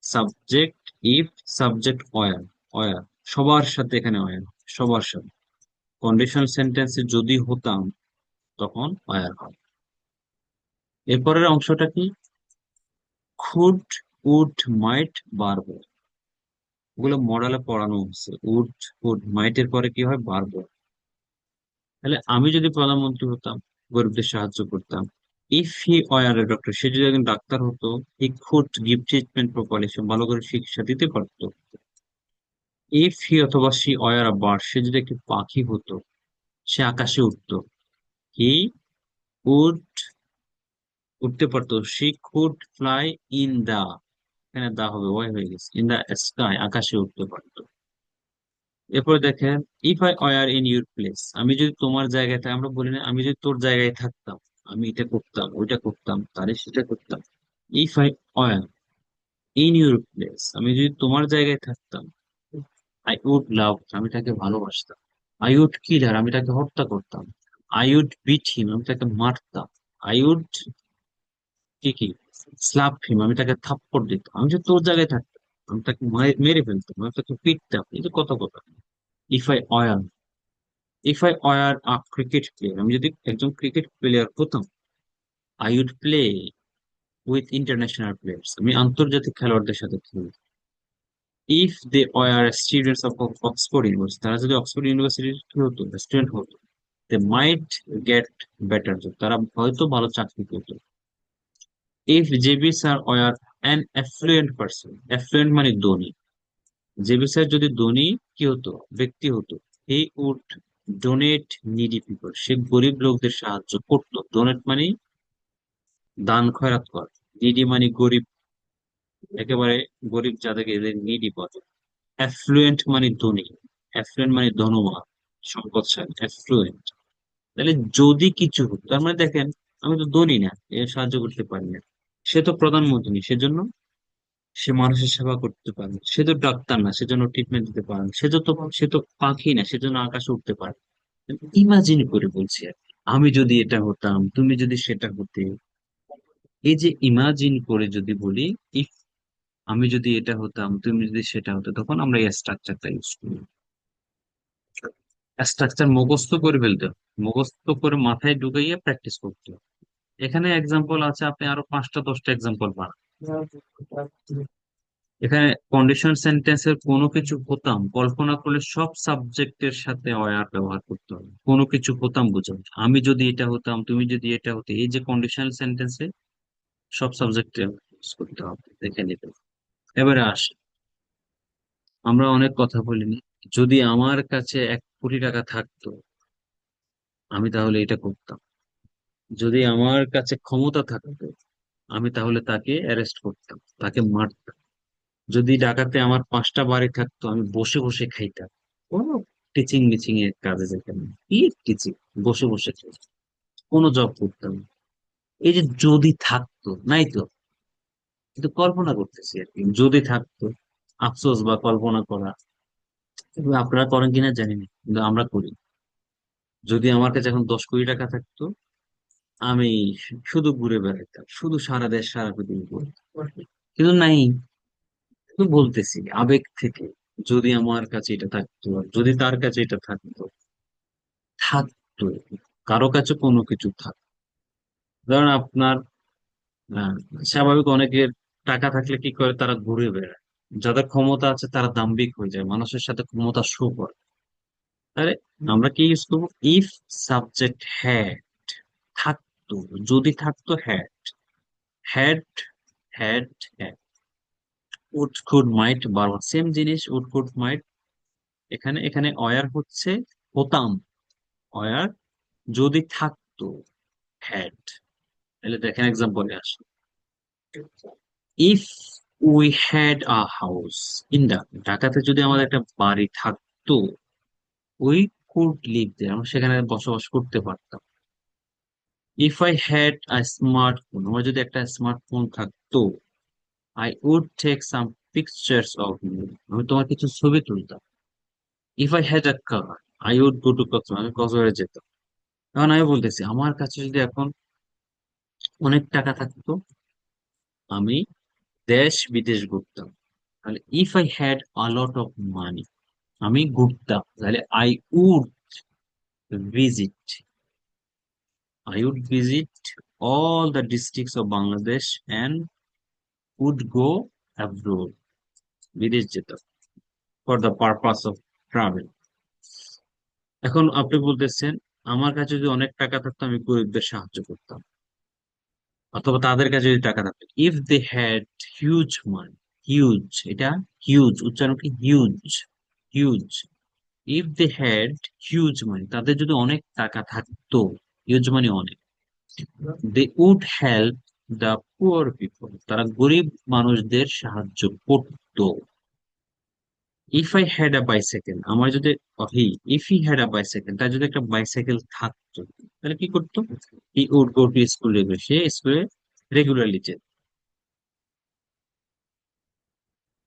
subject if, subject were, were সবার সাথে, এখানে অয়ার সবার সাথে। কন্ডিশনাল সেন্টেন্সে যদি হতাম তখন অয়ার হয়। এরপরের অংশটা কি? খুড, উড, মাইট, বারব, ওগুলো মডেলে পড়ানো হচ্ছে। উড, কুড, মাইটের পরে কি হয়? বারব। তাহলে আমি যদি প্রধানমন্ত্রী হতাম, গরিবদের সাহায্য করতাম। If he were a doctor, সে যদি একজন ডাক্তার হতো, he could give treatment properly, সে ভালো করে চিকিৎসা দিতে পারতো। ইফ হি অথবা সি ওয়ার আ বার্ড, সে যদি একটি পাখি হতো, সে আকাশে উঠতো। হি উড, উঠতে পারতো। She could fly in the, এখানে দা হবে, ওয়াই হয়ে গেছে, ইন দা স্কাই, আকাশে উঠতে পারতো। এরপর দেখেন, if I war in your place, আমি যদি তোমার জায়গায় থাকি, আমরা বলি না আমি যদি তোর জায়গায় থাকতাম, আমি এটা করতাম, ওইটা করতাম, তাহলে সেটা করতাম। If I war in your place, আমি যদি তোমার জায়গায় থাকতাম, আই উড লাভ, আমি তাকে ভালোবাসতাম। আই উড কিল হার, আমি তাকে হত্যা করতাম। আই উড বিট হিম, আমি তাকে মারতাম। আই উড কি কি স্লাপ হিম, আমি তাকে থাপ্পড় দিতাম। আমি যদি তোর জায়গায় থাকতাম, আমি তাকে মেরে ফেলতাম, আমি তাকে পিটতাম। এই যে কত কথা। If I were, if I were a cricket player, আমি যদি একজন ক্রিকেট প্লেয়ার হতাম, I would play with international players, আমি আন্তর্জাতিক খেলোয়াড়দের সাথে খেলতাম। If they were students of Oxford University, তারা যদি অক্সফোর্ড ইউনিভার্সিটির কি হতো? স্টুডেন্ট হতো, they might get better job, তারা হয়তো ভালো চাকরি পেত। If JB sir were an affluent person, affluent মানে ধনী, জেবি স্যার যদি ধনী কি হতো? ব্যক্তি হতো, he would donate needy people, সে গরিব লোকদের সাহায্য করতো। ডোনেট মানে দান খয়রাত কর, নিডি মানে গরিব, একেবারে গরিব যাদেরকে, এদের নিডি বলে। অ্যাফ্লুয়েন্ট মানে ধনী, অ্যাফ্লুয়েন্ট মানে ধনবান, সম্পদশালী, অ্যাফ্লুয়েন্ট। তাহলে যদি কিছু হতো, তার মানে দেখেন, আমি তো ধনী না, এর সাহায্য করতে পারি না। সে তো প্রধানমন্ত্রী, সেজন্য সে মানুষের সেবা করতে পারে না। সে তো ডাক্তার না, সেজন্য ট্রিটমেন্ট দিতে পারে না। সে তো পাখি না, সেজন্য আকাশে উঠতে পারে। ইমাজিন করে বলছি আর কি। আমি যদি এটা হতাম, তুমি যদি সেটা হতে, এই যে ইমাজিন করে যদি বলি, ইফ আমি যদি এটা হতাম, তুমি যদি সেটা হতো, তখন আমরা এই স্ট্রাকচারটা ইউজ করি। স্ট্রাকচার মুখস্থ করে ফেলতে হবে। মুখস্থ করে মাথায় ঢুকাইয়ে প্র্যাকটিস করতে হবে। এখানে এক্সাম্পল আছে, আপনি আরো 5টা 10টা এক্সাম্পল পান। এখানে কন্ডিশন সেন্টেন্সের কোনো কিছু হতাম কল্পনা করলে সব সাবজেক্টের সাথে ওয়ার ব্যবহার করতে হবে। কোনো কিছু হতাম বোঝায়, আমি যদি এটা হতাম, তুমি যদি এটা হতে, এই যে কন্ডিশনাল সেন্টেন্সে সব সাবজেক্টে ইউজ করতে হবে, দেখে নিতে। এবারে আসি, আমরা অনেক কথা বলিনি, যদি আমার কাছে 1 কোটি টাকা থাকতো, আমি তাহলে এটা করতাম। যদি আমার কাছে ক্ষমতা থাকতো, আমি তাহলে তাকে অ্যারেস্ট করতাম, তাকে মারতাম। যদি ঢাকাতে আমার 5টা বাড়ি থাকতো, আমি বসে বসে খাইতাম। কোনো টিচিং মিচিং এর কাজে যেতাম না। কি টিচিং? বসে বসে খাইতাম, কোনো জব করতাম না। এই যে যদি থাকতো, নাই তো, কিন্তু কল্পনা করতেছি আর কি, যদি থাকতো। আফসোস বা কল্পনা করা, কিন্তু আপনারা করেন কিনা জানি না, কিন্তু আমরা করি। যদি আমার কাছে এখন 10 কোটি টাকা থাকতো, আমি শুধু ঘুরে বেড়াইতাম, শুধু সারা দেশ সারা পৃথিবী ঘুরতাম। কিন্তু নাই, শুধু বলতেছি আবেগ থেকে। যদি আমার কাছে এটা থাকতো, যদি তার কাছে এটা থাকতো, থাকতো, কারো কাছে কোনো কিছু থাকতো। ধরেন আপনার, আহ, স্বাভাবিক অনেকের টাকা থাকলে কি করে? তারা ঘুরে বেড়ায়। যাদের ক্ষমতা আছে তারা দাম্ভিক হয়ে যায়, মানুষের সাথে ক্ষমতা শো করে। তাহলে আমরা কি ইউজ করবো? ইফ সাবজেক্ট হ্যাড, থাকতো, যদি থাকতো had, had, had, had. Would, could, might, বারবার সেম জিনিস, উড, কুড, মাইট। এখানে এখানে অয়ার হচ্ছে হতাম, অয়ার যদি থাকতো, হ্যাড। তাহলে দেখেন এক্সাম্পলে আসি, if we had a house in Dhaka, ঢাকাতে যদি আমাদের একটা বাড়ি থাকতো, উই কুড লিভ দেয়ার, আমরা সেখানে বসবাস করতে পারতাম। If I had a smartphone, আমার যদি একটা স্মার্টফোন থাকতো, I would take some pictures of you, আমি তোমার কিছু ছবি তুলতাম। If I had a car, I would go to Cox's Bazar, আমি কক্সবাজারে যেতাম। এখন আমি বলতেছি আমার কাছে যদি এখন অনেক টাকা থাকতো, আমি দেশ বিদেশ ঘুরতাম। তাহলে if I had a lot of money, আমি ঘুরতাম, তাহলে would visit I would visit all the districts of Bangladesh and would go abroad, বিদেশ যেতাম for the purpose of travel. এখন আপনি বলতেছেন আমার কাছে যদি অনেক টাকা থাকতো আমি গরিবদের সাহায্য করতাম, অথবা তাদের কাছে যদি টাকা থাকতো, if they had huge money, huge, এটা হিউজ উচ্চারণ কি huge, huge, if they had huge money, তাদের যদি অনেক টাকা থাকতো, হিউজ মানি অনেক, they would help the poor people, তারা গরিব মানুষদের সাহায্য করতো। If I had a bicycle, আমার যদি if he had a bicycle, তার যদি একটা বাইসাইকেল থাকতো, তাহলে কি করতো? He would go to school regular, সে স্কুলে রেগুলারলি যেত।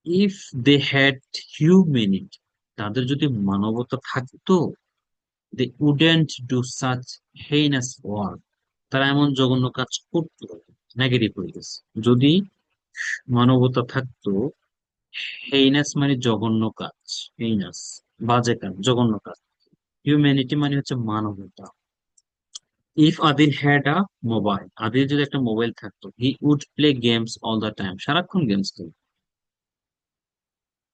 ইফ দে হ্যাড হিউম্যানিটি, তাদের যদি মানবতা থাকতো, they wouldn't do such heinous work, তারা এমন জঘন্য কাজ করতো। নেগেটিভ হয়ে গেছে। যদি মানবতা থাকতো, হেইনাস মানে জঘন্য কাজ, হেইনাস বাজে কাজ, জঘন্য কাজ। হিউম্যানিটি মানে হচ্ছে মানবতা। If Adil had a mobile, Adil যদি একটা মোবাইল থাকতো, he would play games all the time, সারাক্ষণ গেমস খেলত।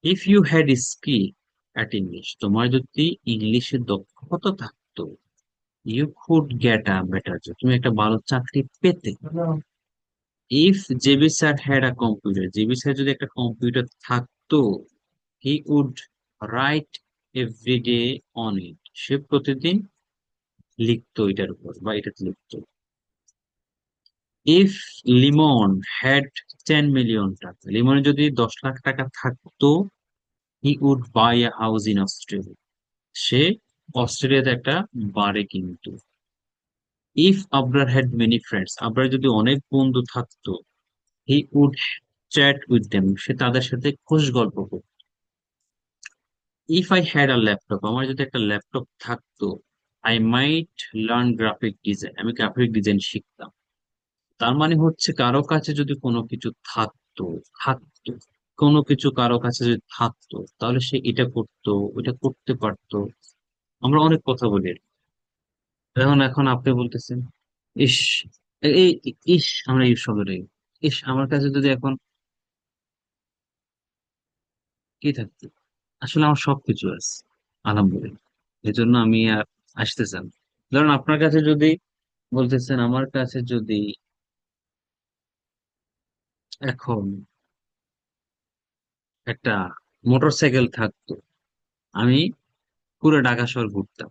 If you had skill at English, তোমার যদি ইংলিশে দক্ষতা থাকতো, you could get a better job, তুমি একটা ভালো চাকরি পেতে। If JB sir had a computer, JB sir যদি একটা কম্পিউটার থাকতো, he would write every day on it, সে প্রতিদিন লিখতো এটার উপর বা এটাতে লিখতো। ইফ লিমন হ্যাড 10 মিলিয়ন টাকা, লিমনের যদি 10 লাখ টাকা থাকতো, he would buy a house in Australia, সে অস্ট্রেলিয়াতে একটা বাড়ি কিনতো। If Abrar had many friends, Abrar যদি অনেক বন্ধু থাকতো, he would chat with them, সে তাদের সাথে খুশ গল্প করতো। If I had a laptop, আমার যদি একটা ল্যাপটপ থাকতো, I might learn graphic design, আমি গ্রাফিক ডিজাইন শিখতাম। তার মানে হচ্ছে কারো কাছে যদি কোনো কিছু থাকতো, থাকতো কোনো কিছু কারো কাছে যদি থাকতো, তাহলে সে এটা করতো, ওটা করতে পারতো। আমরা অনেক কথা বলি। এখন এখন আপনি বলতেছেন ইস, এই ইস, আমরা ইস শব্দটাই, ইস আমার কাছে যদি এখন কি থাকতো, আসলে আমার সবকিছু আছে আলহামদুলিল্লাহ, এই জন্য আমি আর আসতে চান। ধরুন আপনার কাছে যদি, বলতেছেন আমার কাছে যদি এখন একটা মোটরসাইকেল থাকতো, আমি পুরো ঢাকা শহর ঘুরতাম।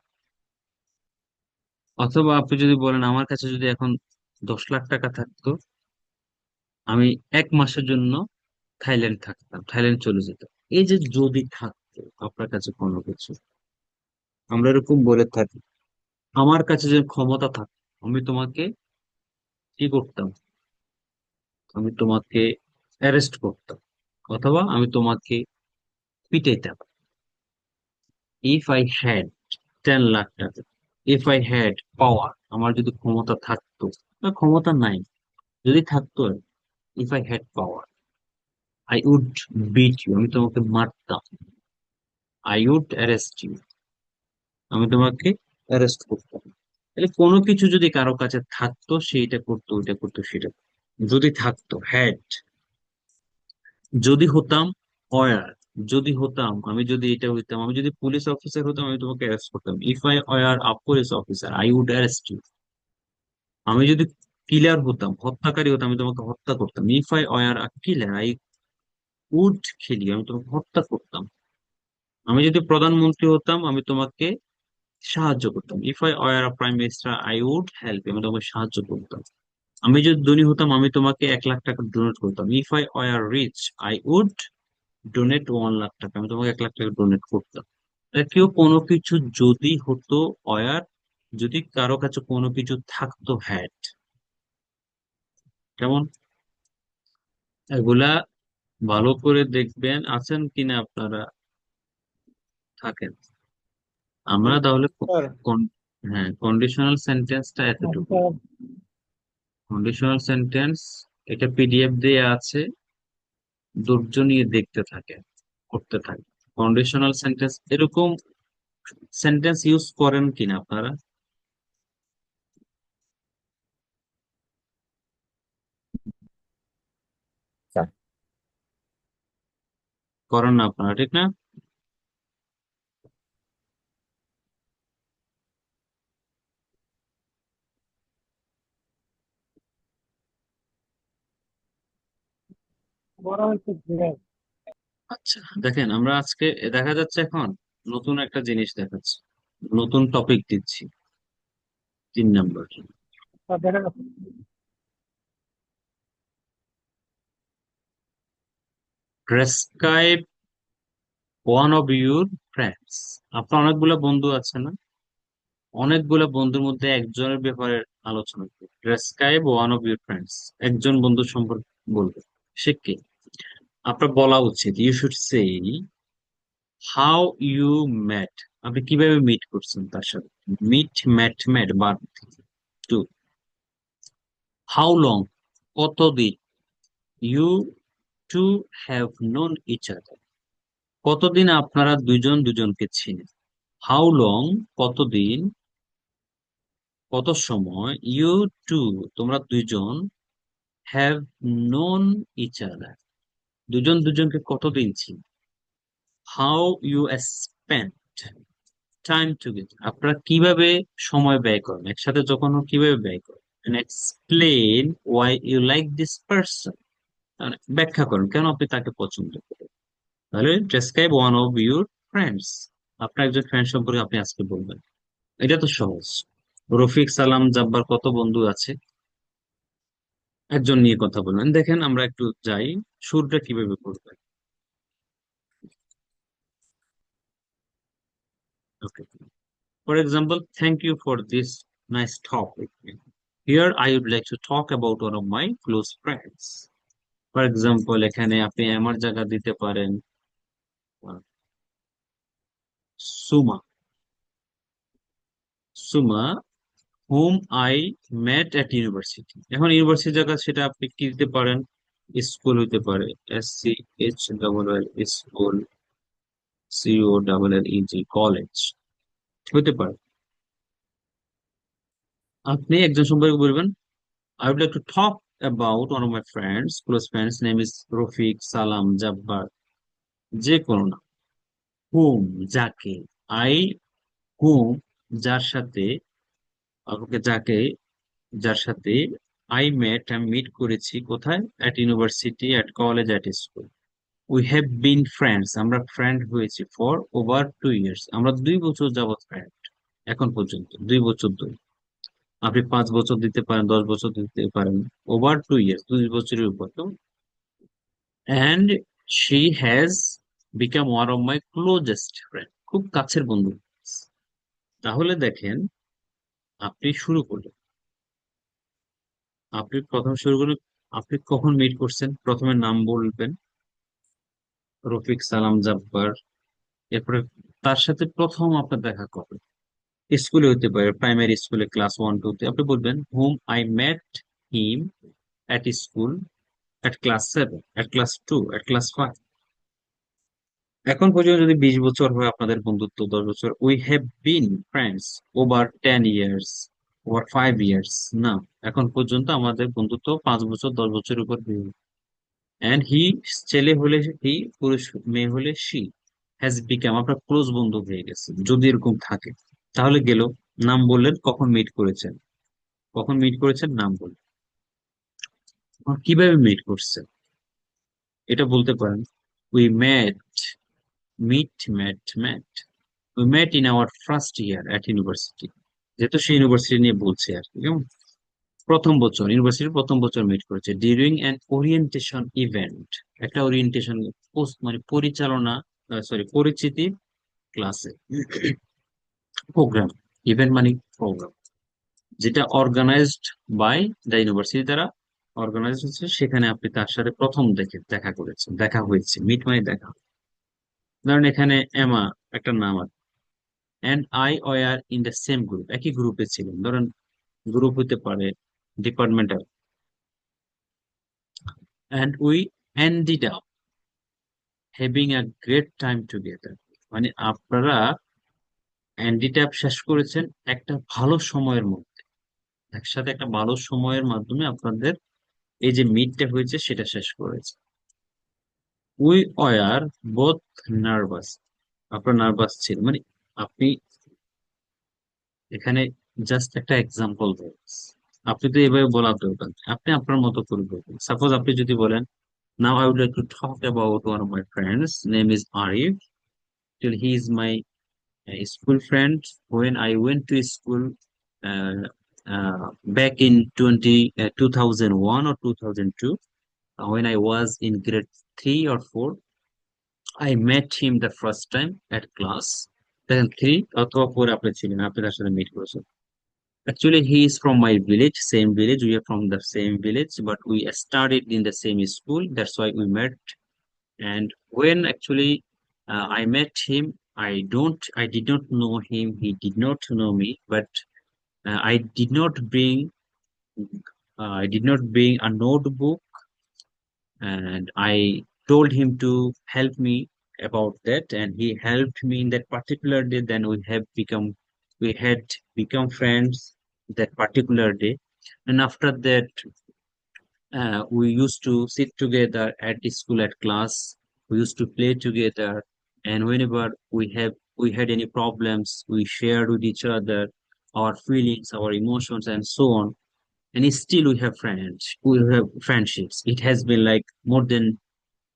অথবা আপনি যদি বলেন আমার কাছে যদি এখন 10 লাখ টাকা থাকতো, আমি 1 মাসের জন্য থাইল্যান্ড থাকতাম, থাইল্যান্ড চলে যেতাম। এই যে যদি থাকতো আপনার কাছে কোনো কিছু, আমরা এরকম বলে থাকি, আমার কাছে যে ক্ষমতা থাকতো, আমি তোমাকে কি করতাম, আমি তোমাকে অ্যারেস্ট করতাম, অথবা আমি তোমাকে পিটাইতাম। ইফ আই হ্যাড 10 লাখ টাকা, ইফ আই হ্যাড পাওয়ার, আমার যদি ক্ষমতা থাকতো, না ক্ষমতা নাই, যদি থাকতো, if I had power, I would beat you, আমি তোমাকে মারতাম। আই উড অ্যারেস্ট ইউ, আমি তোমাকে অ্যারেস্ট করতাম। তাহলে কোনো কিছু যদি কারো কাছে থাকতো, সে এটা করতো, ওইটা করতো, সেটা করতো। যদি থাকতো হ্যাড, যদি হতাম অয়ার, যদি হতাম, আমি যদি এটা হইতাম, আমি যদি পুলিশ অফিসার হতাম, আমি তোমাকে অ্যারেস্ট করতাম। If I were a police officer, I would arrest you. আমি যদি কিলার হতাম, হত্যাকারী হতাম, আমি তোমাকে হত্যা করতাম। If I were a killer, I would kill you, আমি তোমাকে হত্যা করতাম। আমি যদি প্রধানমন্ত্রী হতাম, আমি তোমাকে সাহায্য করতাম। If I were a prime minister, I would help, আমি তোমাকে সাহায্য করতাম। আমি যদি ধনী হতাম, আমি তোমাকে 1 লাখ টাকা ডোনেট করতাম। If I were rich, I would donate 1 lakh taka, আমি তোমাকে 1 লাখ টাকা ডোনেট করতাম। কেউ কোনো কিছু যদি হতো, অয়ার যদি কারো কাছে কোনো কিছু থাকতো হ্যাড, কেমন? এগুলা ভালো করে দেখবেন আছেন কিনা আপনারা, থাকেন। আমরা তাহলে স্যার হ্যাঁ, কন্ডিশনাল সেন্টেন্সটা এতটুকু। কন্ডিশনাল সেন্টেন্স এটা পিডিএফ দিয়ে আছে, ধৈর্য নিয়ে দেখতে থাকে, করতে থাকে। কন্ডিশনাল সেন্টেন্স এরকম সেন্টেন্স ইউজ করেন কিনা আপনারা? স্যার করেন না আপনারা, ঠিক না? আচ্ছা, দেখেন আমরা আজকে দেখা যাচ্ছে এখন নতুন একটা জিনিস দেখাচ্ছি, নতুন টপিক দিচ্ছি। 3 নম্বর, describe one of your friends. আপনার অনেকগুলো বন্ধু আছে না? অনেকগুলো বন্ধুর মধ্যে একজনের ব্যাপারে আলোচনা করুন। Describe one of your friends, একজন বন্ধু সম্পর্কে বলবে। সে কে? আপনার বলা উচিত, you should say how you met. আপনি কিভাবে মিট করছেন তার সাথে। মিট, ম্যাট, ম্যাট বার টু। হাউ লং, কতদিন। You two have known each other, কতদিন আপনারা দুজন দুজনকে চিনেন। হাউ লং, কতদিন, কত সময়। ইউ টু, তোমরা দুইজন। হ্যাভ নোন ইচ আদার, দুজন দুজনকে কতদিন চিনি। How you spend time together, আপনারা কিভাবে সময় ব্যয় করেন একসাথে, যখন হোক কিভাবে ব্যয় করেন। Explain why you like this person, ব্যাখ্যা করেন কেন আপনি তাকে পছন্দ করেন। তাহলে describe one of your friends, আপনার একজন ফ্রেন্ড সম্পর্কে আপনি আজকে বলবেন। এটা তো সহজ। রফিক, সালাম, জাব্বার কত বন্ধু আছে? একজন নিয়ে কথা বলবেন। দেখেন আমরা একটু যাই, শুরুটা কিভাবে করবেন। Okay, for example, thank you for this nice talk with me. Here I would like to talk about one of my close friends. For example, এখানে আপনি আমার জায়গা দিতে পারেন Suma. Suma whom I met at university। এখন ইউনিভার্সিটি জায়গা সেটা আপনি কি দিতে পারেন? স্কুল হইতে পারে, SCHLL, স্কুল, COLLEG, কলেজ হইতে পারে। আপনি একজন সম্পর্কে বলবেন, I would like to talk about one of my friends, close friends, name is Rafiq, সালাম, জাব্বার, যে কোনো না। whom, যাকে। I, whom, যার সাথে, আপনাকে যাকে, যার সাথে আমি মিট করেছি কোথায়? At university, at college, at school. We have been friends, আমরা ফ্রেন্ড হয়েছি ফর ওভার 2 ইয়ার্স, আমরা 2 বছর যাবত ফ্রেন্ড। এখন পর্যন্ত 2 বছর ধরে। আপনি 5 বছর দিতে পারেন, 10 বছর দিতে পারেন। ওভার 2 ইয়ার্স, 2 বছরের উপর তো। And she has become one of my closest friend, খুব কাছের বন্ধু। তাহলে দেখেন, আপনি শুরু করলেন, আপনি প্রথম শুরু করলেন। আপনি কখন মিট করছেন? প্রথমে নাম বলবেন, রফিক, সালাম, জাব্বার। এরপরে তার সাথে প্রথম আপনার দেখা কবে? স্কুলে হতে পারে, প্রাইমারি স্কুলে, ক্লাস 1, 2 তে। আপনি বলবেন whom I met him at school, at class 7, at class 2, at class 5। এখন পর্যন্ত যদি 20 বছর হয় আপনাদের বন্ধুত্ব, 10 বছর, we have been friends over 10 years, over 5 years. না, এখন পর্যন্ত আমাদের বন্ধুত্ব 5 বছর, 10 বছরের উপর। অ্যান্ড হি, ছেলে হলে হি, পুরুষ মেয়ে হলে সি, হ্যাজ বিকাম, আপনার ক্লোজ বন্ধু হয়ে গেছে। যদি এরকম থাকে তাহলে গেল। নাম বললেন, কখন মিট করেছেন, কখন মিট করেছেন নাম বললেন। এখন কিভাবে মিট করছেন এটা বলতে পারেন। We met, met we met in our first year at university, যেহেতু সে ইউনিভার্সিটি নিয়ে বলছে আর কি, কেমন? প্রথম বছর, ইউনিভার্সিটির প্রথম বছর মিট করেছে। ডিউরিং অ্যান ওরিয়েন্টেশন ইভেন্ট, একটা ওরিয়েন্টেশন, মানে পরিচালনা, সরি, পরিচিতি ক্লাসে, প্রোগ্রাম, ইভেন্ট মানে প্রোগ্রাম, যেটা অর্গানাইজড বাই দ্য ইউনিভার্সিটি দ্বারা অর্গানাইজ হচ্ছে, সেখানে আপনি তার সাথে প্রথম দেখা করেছেন, দেখা হয়েছে, মিট মানে দেখা। ধরেন এখানে এমা একটা নাম আছে, and I were in the same group, একই গ্রুপে ছিলেন। ধরেন গ্রুপ হতে পারে departmental, and we ended up having a great time together, মানে আপনারা এন্ডেড আপ শেষ করেছেন একটা ভালো সময়ের মধ্যে, একসাথে একটা ভালো সময়ের মাধ্যমে আপনাদের এই যে মিটটা হয়েছে সেটা শেষ করেছে। উই ওয়ার বোথ নার্ভাস, আপনার নার্ভাস ছিল, মানে আপনি এখানে জাস্ট একটা এক্সাম্পল দেন। আপনি তো এভাবে বলার দরকার নেই। আপনি আপনার মতো করে বলবেন। সাপোজ আপনি যদি বলেন, now I would like to talk about one of my friends name is Arif, till he is my school friend when I went to school uh, back in 2001 or 2002, when I was in grade 3 or 4. I met him the first time at class. Then 3 অথবা 4 আপনি ছিলেন, আপনি তার সাথে meet করেছেন। Actually, he is from my village, same village. We are from the same village, but we studied in the same school. That's why we met. And when actually I met him, I did not know him. He did not know me, but I did not bring a notebook, and I told him to help me about that, and he helped me in that particular day. Then we had become friends that particular day, and after that, we used to sit together at the school at class. We used to play together, and whenever we had any problems, we shared with each other our feelings, our emotions, and so on. And still we have friends, we have friendships. It has been like more than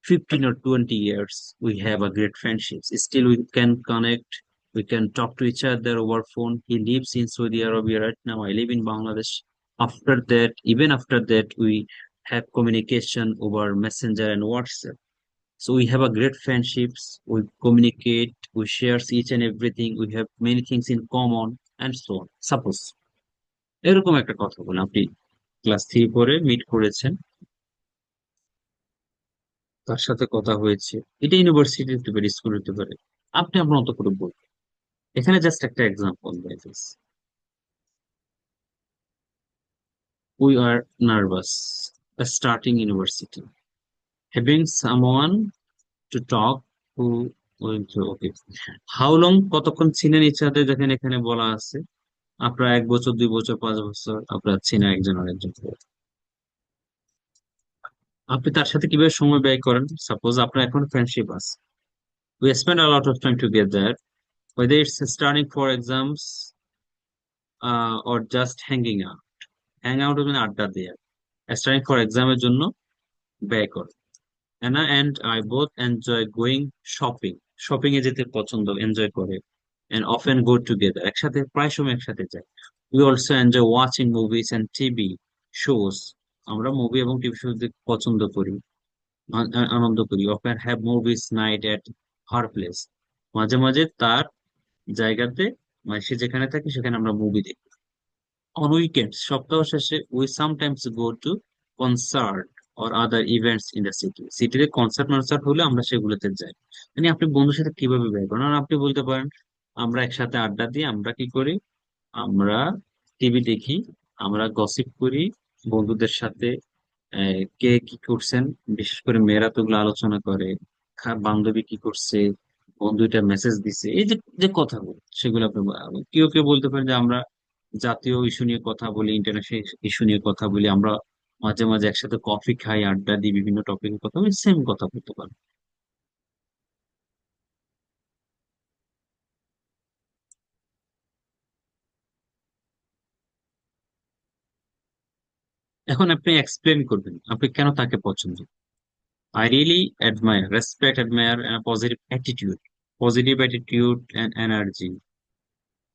15 or 20 years. We have a great friendships. Still we can connect. We can talk to each other over phone. He lives in Saudi Arabia right now. I live in Bangladesh. After that, even after that, we have communication over Messenger and WhatsApp. So we have a great friendships. We communicate. We share each and everything. We have many things in common and so on. Suppose এরকম একটা কথা বলেন, আপনি class 3 পরে meet করেছেন, তার সাথে কথা হয়েছে। এটা ইউনিভার্সিটি হতে পারে, স্কুল হতে পারে, আপনি আপনার মতো করে বলবেন। এখানে জাস্ট একটা এক্সাম্পল দিয়েছি। We are nervous starting university, having someone to talk who okay. How long, কতক্ষণ ছিলেন ইচ্ছা হাতে, দেখেন এখানে বলা আছে আপনারা 1 বছর, 2 বছর, 5 বছর আপনারা ছিলেন একজন আরেকজন। আপনি তার সাথে কিভাবে সময় ব্যয় করেন? সাপোজ আপনার এখন ফ্রেন্ডশিপ আছে, we spend a lot of time together, whether it's studying for exams or just hanging out. Hang out মানে আড্ডা দেয়া, স্টাডিং ফর এক্সামের জন্য ব্যয় করে। Anna and I both enjoy going shopping, shopping এ যেতে পছন্দ, এনজয় করে। এন্ড অফেন গো টুগেদার, একসাথে প্রায় সময় একসাথে যাই। We also enjoy watching movies and TV shows, আমরা মুভি এবং টিভি শো দেখতে পছন্দ করি, আনন্দ করি। Often have movies night at her place, মাঝে মাঝে তার জায়গাতে, মানে সে যেখানে থাকে সেখানে আমরা মুভি দেখি। On weekends, সপ্তাহ শেষে, we sometimes go to concert or other events in the city. সিটিতে কনসার্ট মনসার্ট হলে আমরা সেগুলোতে যাই। মানে আপনি বন্ধুর সাথে কিভাবে ব্যয় করেন? আর আপনি বলতে পারেন, আমরা একসাথে আড্ডা দিই, আমরা কি করি, আমরা টিভি দেখি, আমরা গসিপ করি বন্ধুদের সাথে। কে কি করছেন, বিশেষ করে মেয়েরা তো ওগুলো আলোচনা করে, বান্ধবী কি করছে, বন্ধুটা মেসেজ দিছে, এই যে যে কথাগুলো সেগুলো আপনি কেউ কেউ বলতে পারেন যে আমরা জাতীয় ইস্যু নিয়ে কথা বলি, ইন্টারন্যাশনাল ইস্যু নিয়ে কথা বলি, আমরা মাঝে মাঝে একসাথে কফি খাই, আড্ডা দিই, বিভিন্ন টপিকের কথা বলি, সেম কথা বলতে পারি। এখন আপনি এক্সপ্লেন করবেন আপনি কেন তাকে পছন্দ। I really admire, respect, admire positive attitude and energy.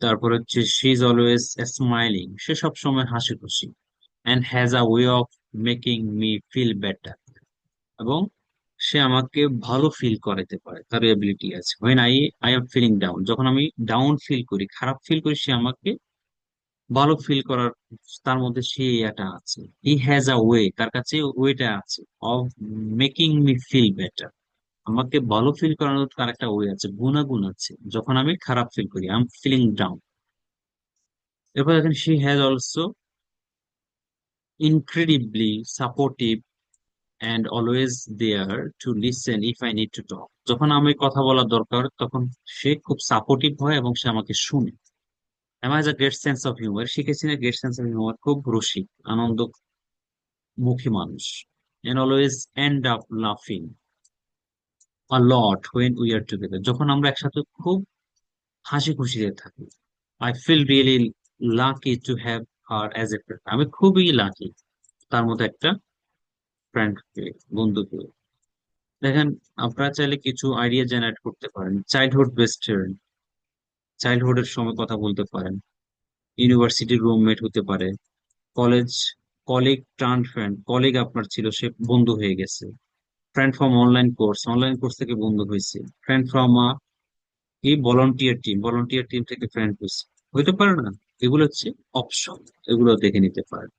তারপর হচ্ছে শি ইজ অলওয়েজ স্মাইলিং, সে সবসময় হাসি খুশি, and has a way of making me feel better, এবং সে আমাকে ভালো ফিল করাতে পারে, তার এবিলিটি আছে। When I am feeling down, যখন আমি ডাউন ফিল করি, খারাপ ফিল করি, সে আমাকে ভালো ফিল করার, তার মধ্যে সে এটা আছে। হি হ্যাজ আ ওয়ে, তার কাছে ওয়েটা আছে of making me feel better. আমাকে ভালো ফিল করানোর তার একটা ওয়ে আছে, গুণাগুণ আছে যখন আমি খারাপ ফিল করি, আই এম ফিলিং ডাউন। এরপর দেখেন, she has also incredibly supportive and always there to listen if I need to talk. যখন আমি কথা বলার দরকার, তখন সে খুব সাপোর্টিভ হয় এবং সে আমাকে শুনে। M has a great sense of humour, শিখেছি না গ্রেট সেন্স অফ হিউমার, খুব রসিক, আনন্দমুখী মানুষ। এন্ড অলওয়েজ এন্ড আপ লাফিং a lot when we are together, যখন আমরা একসাথে খুব হাসি খুশিতে থাকি। I feel really lucky to have her as a friend, আমি খুবই লাকি তার মতো একটা ফ্রেন্ড পেয়ে, বন্ধু পেয়ে। দেখেন, আপনারা চাইলে কিছু আইডিয়া জেনারেট করতে পারেন। চাইল্ডহুড বেস্ট ফ্রেন্ড, চাইল্ডহুডের সময় কথা বলতে পারেন। ইউনিভার্সিটির রুমমেট হতে পারে। College colleague turn friend, colleague আপনার ছিল, সে বন্ধু হয়ে গেছে। Friend from online course, online course থেকে বন্ধু হয়েছে। ফ্রেন্ড ফ্রম কি ভলান্টিয়ার টিম থেকে ফ্রেন্ড হয়েছে, হইতে পারে না? এগুলো হচ্ছে অপশন, এগুলো দেখে নিতে পারেন।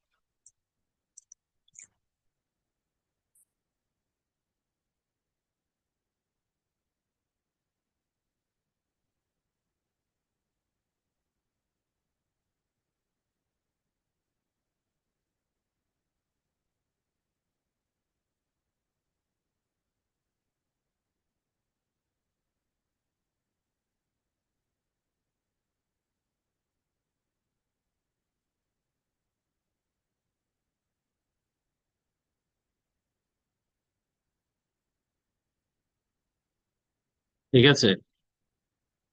ঠিক আছে,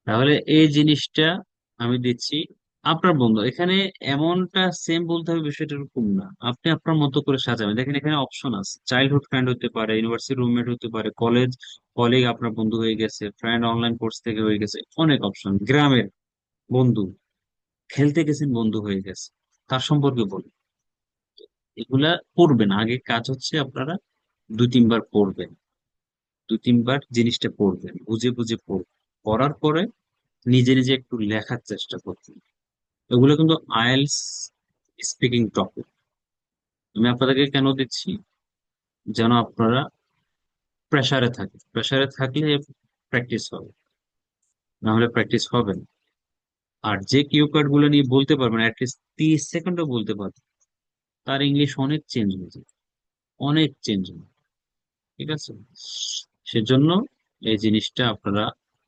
তাহলে এই জিনিসটা আমি দিচ্ছি। আপনার বন্ধু এখানে এমনটা সেম বলতে হবে বিষয়টা এরকম না, আপনি আপনার মতো করে সাজাবেন। দেখেন, এখানে অপশন আছে, চাইল্ডহুড ফ্রেন্ড হতে পারে, ইউনিভার্সিটি রুমমেট হতে পারে, কলেজ কলিগ আপনার বন্ধু হয়ে গেছে, ফ্রেন্ড অনলাইন কোর্স থেকে হয়ে গেছে, অনেক অপশন। গ্রামের বন্ধু, খেলতে গেছেন বন্ধু হয়ে গেছে, তার সম্পর্কে বলুন। এগুলা পড়বেন, আগে কাজ হচ্ছে আপনারা 2-3 বার পড়বেন, 2-3 বার জিনিসটা পড়বেন, বুঝে বুঝে পড়বেন। পড়ার পরে নিজে নিজে একটু লেখার চেষ্টা করবেন। এগুলো কিন্তু আইএলস স্পিকিং টপিক। আমি আপনাদেরকে কেন দিচ্ছি? যেন আপনারা প্রেসারে থাকে, প্রেসারে থাকলে প্র্যাকটিস হবে, না হলে প্র্যাকটিস হবে না। আর যে কিউ কার্ড গুলো নিয়ে বলতে পারবেন, অ্যাটলিস্ট 30 সেকেন্ডও বলতে পারবেন, তার ইংলিশ অনেক চেঞ্জ হয়ে যায়, অনেক চেঞ্জ হয়। ঠিক আছে, সেজন্য এই জিনিসটা আপনারা